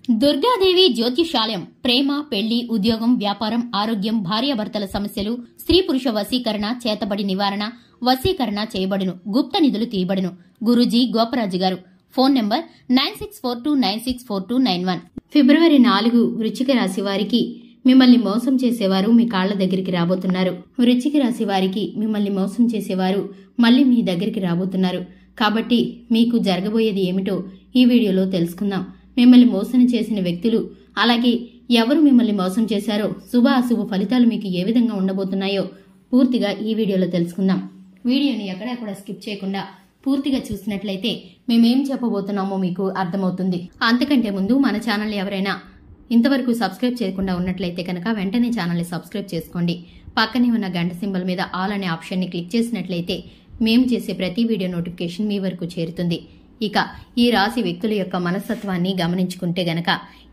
దుర్గాదేవి జ్యోతిషాలయం ప్రేమ, పెళ్లి, ఉద్యోగం, వ్యాపారం, ఆరోగ్యం, భార్యాభర్తల సమస్యలు, స్త్రీ పురుష వశీకరణ, చేతబడి నివారణ, వశీకరణ చేయబడును, గుప్త నిధులు తీయబడును. గురూజీ గోపరాజు గారు. Phone number 9642964291. ఫిబ్రవరి 4 వృశ్చిక రాశి వారికి మిమ్మల్ని మోసం చేసేవారు మీ కాళ్ల దగ్గరికి రాబోతున్నారు. వృశ్చిక రాశి వారికి మిమ్మల్ని మోసం చేసేవారు మళ్లీ మీ దగ్గరికి రాబోతున్నారు. కాబట్టి మీకు జరగబోయేది ఏమిటో ఈ వీడియోలో తెలుసుకుందాం. మిమ్మల్ని మోసం చేసిన వ్యక్తులు, అలాగే ఎవరు మిమ్మల్ని మోసం చేశారో, శుభ అశుభ ఫలితాలు మీకు ఏ విధంగా ఉండబోతున్నాయో పూర్తిగా ఈ వీడియోలో తెలుసుకుందాం. వీడియోని ఎక్కడా కూడా స్కిప్ చేయకుండా పూర్తిగా చూసినట్లయితే మేమేం చెప్పబోతున్నామో మీకు అర్థమవుతుంది. అంతకంటే ముందు మన ఛానల్ ఎవరైనా ఇంతవరకు సబ్స్క్రైబ్ చేయకుండా ఉన్నట్లయితే కనుక వెంటనే ఛానల్ని సబ్స్క్రైబ్ చేసుకోండి. పక్కనే ఉన్న గంట సింబల్ మీద ఆల్ అనే ఆప్షన్ని క్లిక్ చేసినట్లయితే మేము చేసే ప్రతి వీడియో నోటిఫికేషన్ మీ వరకు చేరుతుంది. ఇక ఈ రాశి వ్యక్తుల యొక్క మనస్తత్వాన్ని గమనించుకుంటే గనక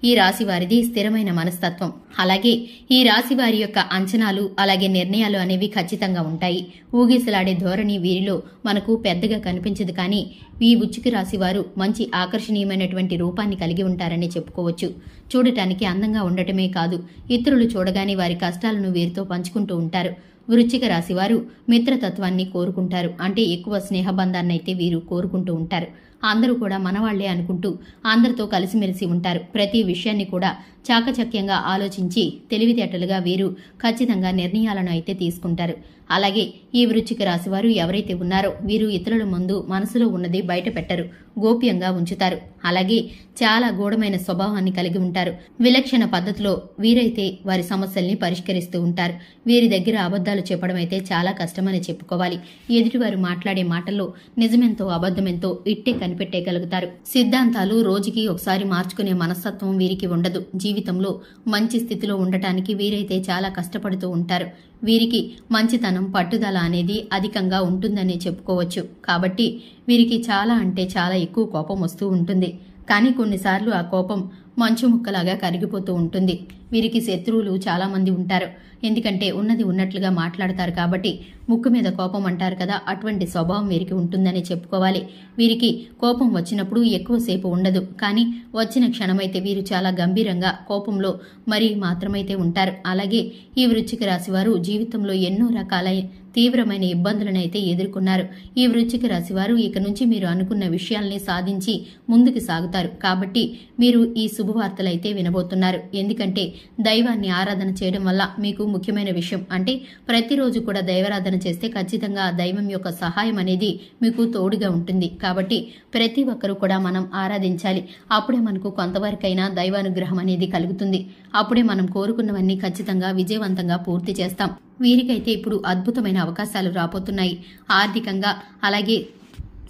ఈ రాశి వారిది స్థిరమైన మనస్తత్వం. అలాగే ఈ రాశి వారి యొక్క అంచనాలు, అలాగే నిర్ణయాలు అనేవి ఖచ్చితంగా ఉంటాయి. ఊగిసలాడే ధోరణి వీరిలో మనకు పెద్దగా కనిపించదు. కానీ ఈ వృశ్చిక రాశి వారు మంచి ఆకర్షణీయమైనటువంటి రూపాన్ని కలిగి ఉంటారని చెప్పుకోవచ్చు. చూడటానికి అందంగా ఉండటమే కాదు, ఇతరులు చూడగానే వారి కష్టాలను వీరితో పంచుకుంటూ ఉంటారు. వృశ్చిక రాశి వారు మిత్రతత్వాన్ని కోరుకుంటారు. అంటే ఎక్కువ స్నేహబంధాన్ని అయితే వీరు కోరుకుంటూ ఉంటారు. అందరూ కూడా మనవాళ్లే అనుకుంటూ అందరితో కలిసిమెలిసి ఉంటారు. ప్రతి విషయాన్ని కూడా చాకచక్యంగా ఆలోచించి తెలివితేటలుగా వీరు ఖచ్చితంగా నిర్ణయాలను అయితే తీసుకుంటారు. అలాగే ఈ వృశ్చిక రాశి వారు ఎవరైతే ఉన్నారో వీరు ఇతరుల ముందు మనసులో ఉన్నది బయట పెట్టరు, గోప్యంగా ఉంచుతారు. అలాగే చాలా గూఢమైన స్వభావాన్ని కలిగి ఉంటారు. విలక్షణ పద్ధతిలో వీరైతే వారి సమస్యల్ని పరిష్కరిస్తూ ఉంటారు. వీరి దగ్గర అబద్ధాలు చెప్పడం అయితే చాలా కష్టమని చెప్పుకోవాలి. ఎదుటివారు మాట్లాడే మాటల్లో నిజమెంతో అబద్ధమెంతో ఇట్టే కనిపెట్టేయగలుగుతారు. సిద్ధాంతాలు రోజుకి ఒకసారి మార్చుకునే మనస్తత్వం వీరికి ఉండదు. జీవితంలో మంచి స్థితిలో ఉండటానికి వీరైతే చాలా కష్టపడుతూ ఉంటారు. వీరికి మంచితనం, పట్టుదల అనేది అధికంగా ఉంటుందని చెప్పుకోవచ్చు. కాబట్టి వీరికి చాలా అంటే చాలా ఎక్కువ కోపం వస్తూ ఉంటుంది. కానీ కొన్నిసార్లు ఆ కోపం మంచు ముక్కలాగా కరిగిపోతూ ఉంటుంది. వీరికి శత్రువులు చాలా మంది ఉంటారు. ఎందుకంటే ఉన్నది ఉన్నట్లుగా మాట్లాడతారు కాబట్టి ముక్కు మీద కోపం అంటారు కదా, అటువంటి స్వభావం వీరికి ఉంటుందని చెప్పుకోవాలి. వీరికి కోపం వచ్చినప్పుడు ఎక్కువసేపు ఉండదు. కానీ వచ్చిన క్షణమైతే వీరు చాలా గంభీరంగా కోపంలో మరీ మాత్రమైతే ఉంటారు. అలాగే ఈ వృశ్చిక రాశి వారు జీవితంలో ఎన్నో రకాల తీవ్రమైన ఇబ్బందులనైతే ఎదుర్కొన్నారు. ఈ వృశ్చిక రాశి వారు ఇక నుంచి మీరు అనుకున్న విషయాల్ని సాధించి ముందుకు సాగుతారు. కాబట్టి మీరు ఈ శుభవార్తలైతే వినబోతున్నారు. ఎందుకంటే దైవాన్ని ఆరాధన చేయడం వల్ల మీకు ముఖ్యమైన విషయం అంటే ప్రతిరోజు కూడా దైవారాధన చేస్తే ఖచ్చితంగా ఆ దైవం యొక్క సహాయం అనేది మీకు తోడుగా ఉంటుంది. కాబట్టి ప్రతి ఒక్కరూ కూడా మనం ఆరాధించాలి. అప్పుడే మనకు కొంతవరకైనా దైవానుగ్రహం అనేది కలుగుతుంది. అప్పుడే మనం కోరుకున్నవన్నీ ఖచ్చితంగా విజయవంతంగా పూర్తి చేస్తాం. వీరికైతే ఇప్పుడు అద్భుతమైన అవకాశాలు రాబోతున్నాయి. ఆర్థికంగా, అలాగే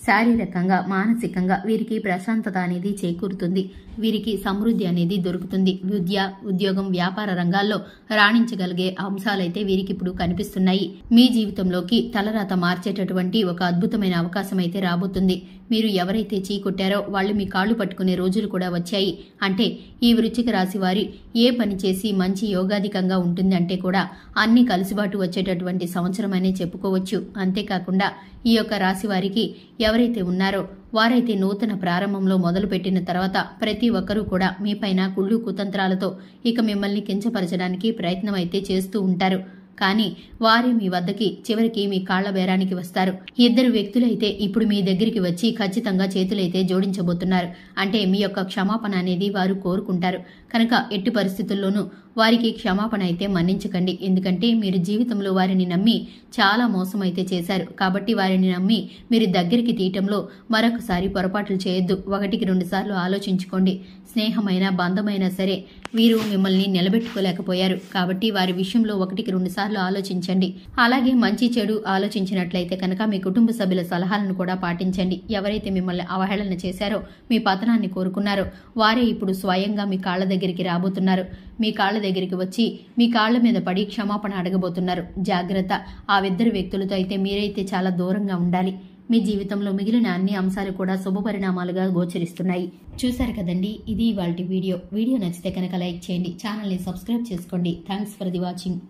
శారీరకంగా, మానసికంగా వీరికి ప్రశాంతత అనేది చేకూరుతుంది. వీరికి సమృద్ధి అనేది దొరుకుతుంది. విద్య, ఉద్యోగం, వ్యాపార రంగాల్లో రాణించగలిగే అంశాలైతే వీరికి ఇప్పుడు కనిపిస్తున్నాయి. మీ జీవితంలోకి తలరాత మార్చేటటువంటి ఒక అద్భుతమైన అవకాశం అయితే రాబోతుంది. మీరు ఎవరైతే చీకొట్టారో వాళ్ళు మీ కాళ్లు పట్టుకునే రోజులు కూడా వచ్చాయి. అంటే ఈ వృశ్చిక రాశి వారి ఏ పని చేసి మంచి యోగాధికంగా ఉంటుంది అంటే కూడా అన్ని కలుసుబాటు వచ్చేటటువంటి సంవత్సరం అనే చెప్పుకోవచ్చు. అంతేకాకుండా ఈ యొక్క రాశి వారికి ఎవరైతే ఉన్నారో వారైతే నూతన ప్రారంభంలో మొదలుపెట్టిన తర్వాత ప్రతి ఒక్కరూ కూడా మీపైన కుళ్ళు కుతంత్రాలతో ఇక మిమ్మల్ని కించపరచడానికి ప్రయత్నం అయితే చేస్తూ ఉంటారు. కానీ వారే మీ వద్దకి చివరికి మీ కాళ్ల బేరానికి వస్తారు. ఇద్దరు వ్యక్తులైతే ఇప్పుడు మీ దగ్గరికి వచ్చి ఖచ్చితంగా చేతులైతే జోడించబోతున్నారు. అంటే మీ యొక్క క్షమాపణ అనేది వారు కోరుకుంటారు. కనుక ఎట్టి పరిస్థితుల్లోనూ వారికి క్షమాపణ అయితే మన్నించకండి. ఎందుకంటే మీరు జీవితంలో వారిని నమ్మి చాలా మోసం అయితే చేశారు. కాబట్టి వారిని నమ్మి మీరు దగ్గరికి తీయటంలో మరొకసారి పొరపాట్లు చేయొద్దు. 1-2 సార్లు ఆలోచించుకోండి. స్నేహమైన, బంధమైనా సరే వీరు మిమ్మల్ని నిలబెట్టుకోలేకపోయారు. కాబట్టి వారి విషయంలో 1-2 సార్లు ఆలోచించండి. అలాగే మంచి చెడు ఆలోచించినట్లయితే కనుక మీ కుటుంబ సభ్యుల సలహాలను కూడా పాటించండి. ఎవరైతే మిమ్మల్ని అవహేళన చేశారో, మీ పతనాన్ని కోరుకున్నారో వారే ఇప్పుడు స్వయంగా మీ కాళ్ల దగ్గరికి రాబోతున్నారు. మీ కాళ్ల దగ్గరికి వచ్చి మీ కాళ్ల మీద పడి క్షమాపణ అడగబోతున్నారు. జాగ్రత్త. ఆ ఇద్దరు వ్యక్తులతో అయితే మీరైతే చాలా దూరంగా ఉండాలి. మీ జీవితంలో మిగిలిన అన్ని అంశాలు కూడా శుభపరిణామాలుగా గోచరిస్తున్నాయి. చూశారు కదండి, ఇది ఇవాల్టి వీడియో. వీడియో నచ్చితే కనుక లైక్ చేయండి, ఛానల్ని సబ్స్క్రైబ్ చేసుకోండి. Thanks for the watching.